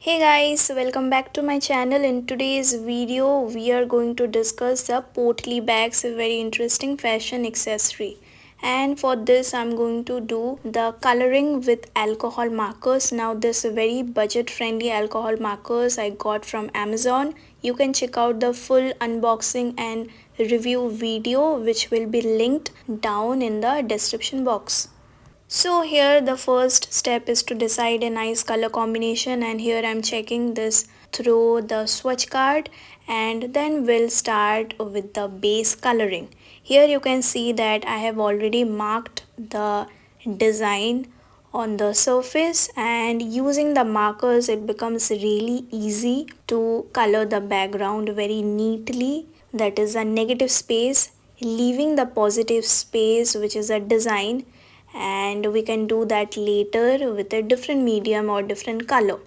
Hey guys, welcome back to my channel. In today's video, we are going to discuss the Potli bags, a very interesting fashion accessory. And for this, I'm going to do the coloring with alcohol markers. Now, this very budget-friendly alcohol markers I got from Amazon. You can check out the full unboxing and review video, which will be linked down in the description box. So here the first step is to decide a nice color combination, and here I'm checking this through the swatch card, and then we'll start with the base coloring. Here you can see that I have already marked the design on the surface, and using the markers it becomes really easy to color the background very neatly. That is a negative space, leaving the positive space which is a design, and we can do that later with a different medium or different color.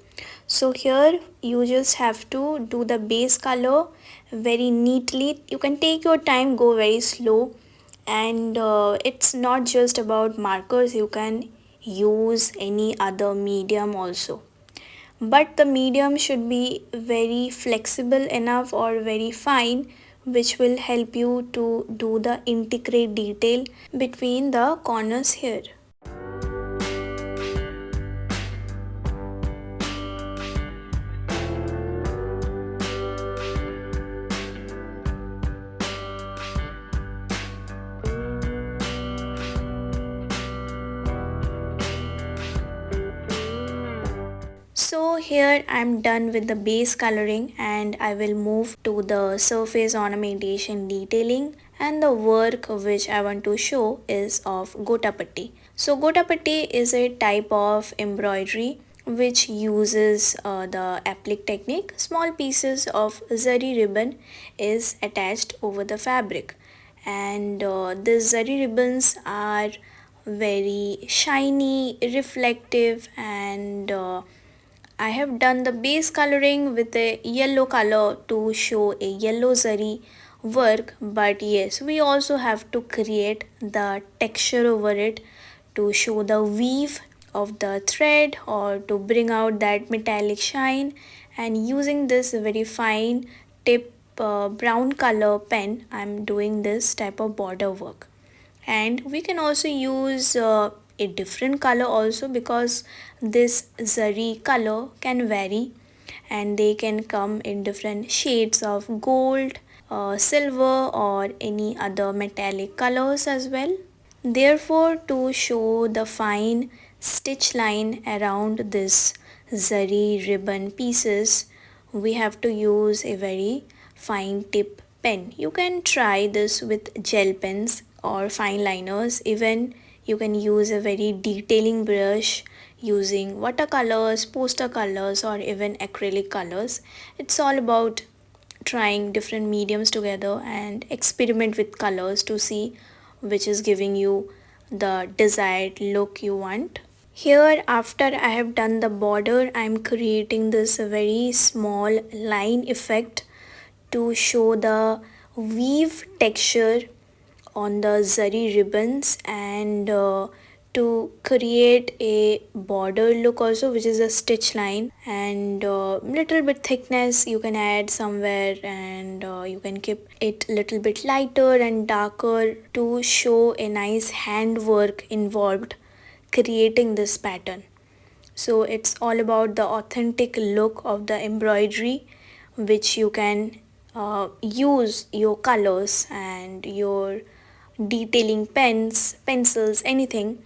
So here you just have to do the base color very neatly. You can take your time, go very slow, and it's not just about markers. You can use any other medium also, but the medium should be very flexible enough or very fine, which will help you to do the intricate detail between the corners here. So here I'm done with the base coloring, and I will move to the surface ornamentation detailing, and the work which I want to show is of gotapatti. So gotapatti is a type of embroidery which uses the applique technique. Small pieces of zari ribbon is attached over the fabric, and these zari ribbons are very shiny, reflective, and I have done the base coloring with a yellow color to show a yellow zari work, but yes, we also have to create the texture over it to show the weave of the thread or to bring out that metallic shine. And using this very fine tip brown color pen, I'm doing this type of border work. And we can also use a different color also, because this zari color can vary and they can come in different shades of gold, silver, or any other metallic colors as well. Therefore, to show the fine stitch line around this zari ribbon pieces, we have to use a very fine tip pen. You can try this with gel pens or fine liners. Even you can use a very detailing brush using watercolors, poster colors, or even acrylic colors. It's all about trying different mediums together and experiment with colors to see which is giving you the desired look you want. Here, after I have done the border, I am creating this very small line effect to show the weave texture on the zari ribbons, and to create a border look also, which is a stitch line, and little bit thickness you can add somewhere, and you can keep it little bit lighter and darker to show a nice handwork involved creating this pattern. So it's all about the authentic look of the embroidery, which you can use your colors and your detailing pens, pencils, anything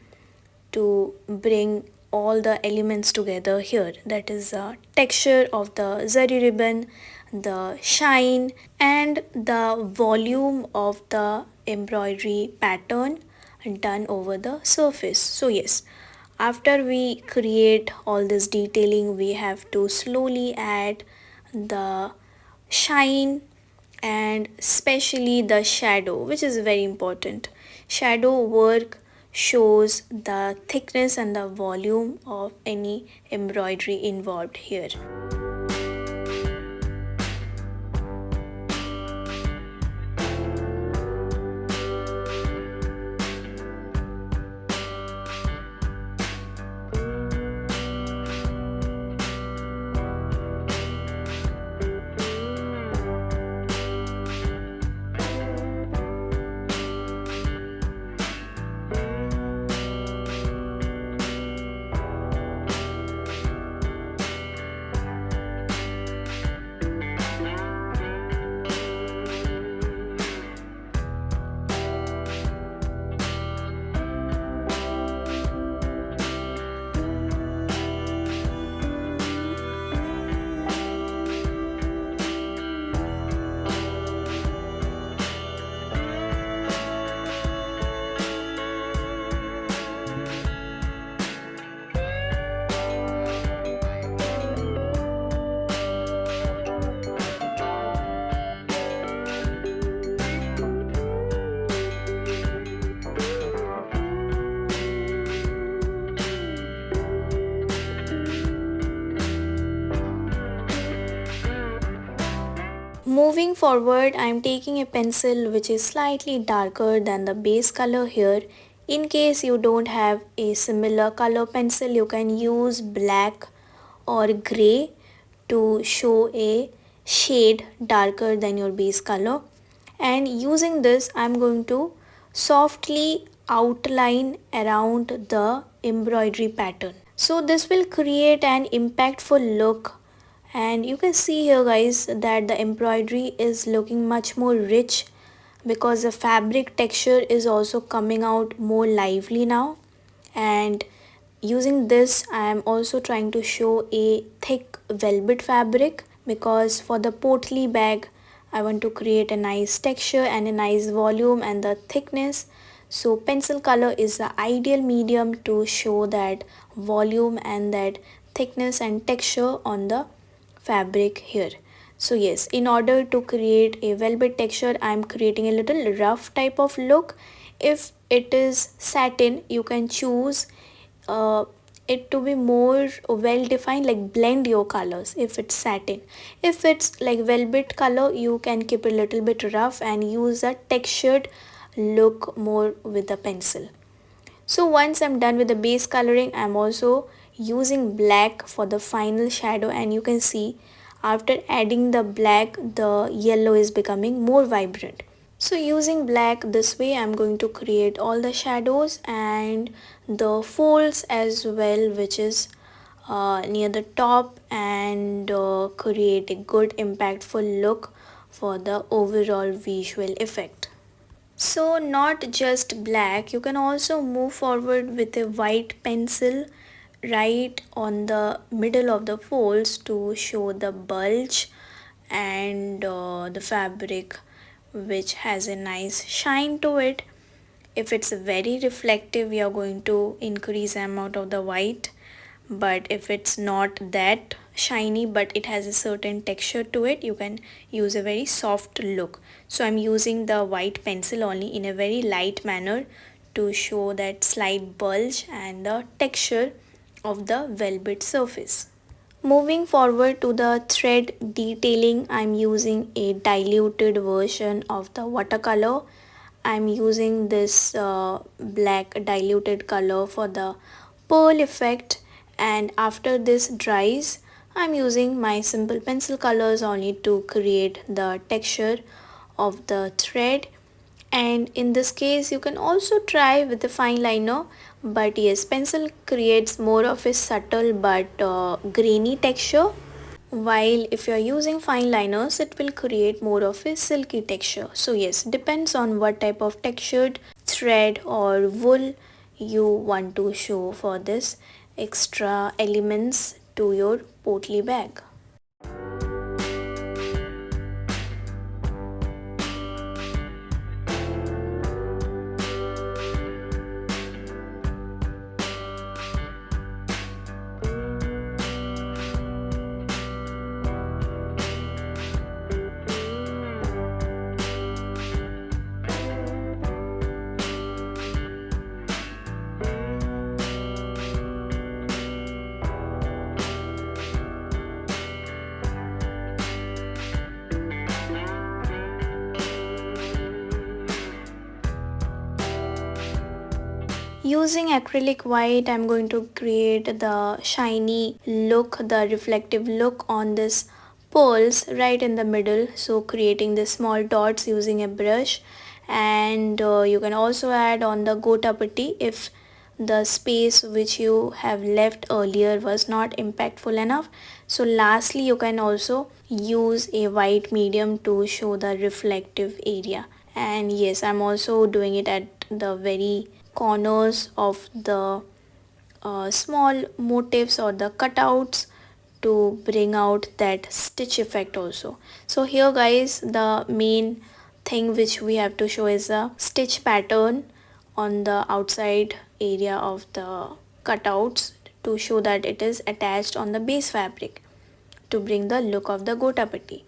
to bring all the elements together here. That is the texture of the zari ribbon, the shine, and the volume of the embroidery pattern done over the surface. So yes, after we create all this detailing, we have to slowly add the shine and especially the shadow, which is very important. Shadow work shows the thickness and the volume of any embroidery involved here. Moving forward, I am taking a pencil which is slightly darker than the base color here. In case you don't have a similar color pencil, you can use black or gray to show a shade darker than your base color. And using this, I'm going to softly outline around the embroidery pattern. So this will create an impactful look, and you can see here guys that the embroidery is looking much more rich because the fabric texture is also coming out more lively now. And using this, I am also trying to show a thick velvet fabric because for the Potli bag I want to create a nice texture and a nice volume and the thickness. So pencil color is the ideal medium to show that volume and that thickness and texture on the fabric here. So yes, in order to create a velvet texture, I am creating a little rough type of look. If it is satin, you can choose uh, it to be more well defined, like blend your colors if it's satin. If it's like velvet color, you can keep it a little bit rough and use a textured look more with the pencil. So once I'm done with the base coloring, I'm also using black for the final shadow, and you can see after adding the black, the yellow is becoming more vibrant. So using black this way, I'm going to create all the shadows and the folds as well, which is near the top, and create a good impactful look for the overall visual effect. So not just black, you can also move forward with a white pencil right on the middle of the folds to show the bulge and the fabric which has a nice shine to it. If it's very reflective, we are going to increase the amount of the white, but if it's not that shiny but it has a certain texture to it, you can use a very soft look. So I'm using the white pencil only in a very light manner to show that slight bulge and the texture of the velvet surface. Moving forward to the thread detailing, I'm using a diluted version of the watercolor. I'm using this black diluted color for the pearl effect, and after this dries, I'm using my simple pencil colors only to create the texture of the thread. And in this case, you can also try with a fine liner, but yes, pencil creates more of a subtle but grainy texture, while if you are using fine liners, it will create more of a silky texture. So yes, depends on what type of textured thread or wool you want to show for this extra elements to your Potli bag. Using acrylic white, I'm going to create the shiny look, the reflective look on this pearls right in the middle. So creating the small dots using a brush, and you can also add on the gota putty if the space which you have left earlier was not impactful enough. So lastly, you can also use a white medium to show the reflective area. And yes, I'm also doing it at the very corners of the small motifs or the cutouts to bring out that stitch effect also. So here guys, the main thing which we have to show is a stitch pattern on the outside area of the cutouts to show that it is attached on the base fabric to bring the look of the gota putty.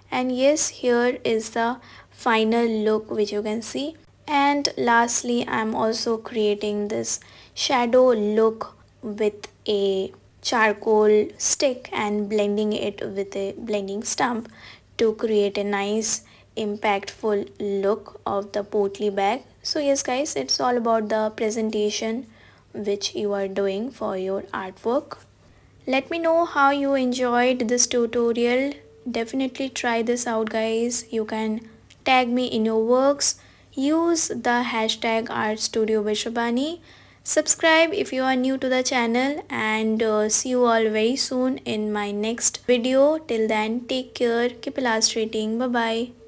And yes, here is the final look which you can see. And lastly, I'm also creating this shadow look with a charcoal stick and blending it with a blending stump to create a nice impactful look of the Potli bag. So yes guys, it's all about the presentation which you are doing for your artwork. Let me know how you enjoyed this tutorial. Definitely try this out guys. You can tag me in your works. Use the hashtag artstudio.srabani. Subscribe if you are new to the channel, and see you all very soon in my next video. Till then, take care, keep illustrating. Bye bye.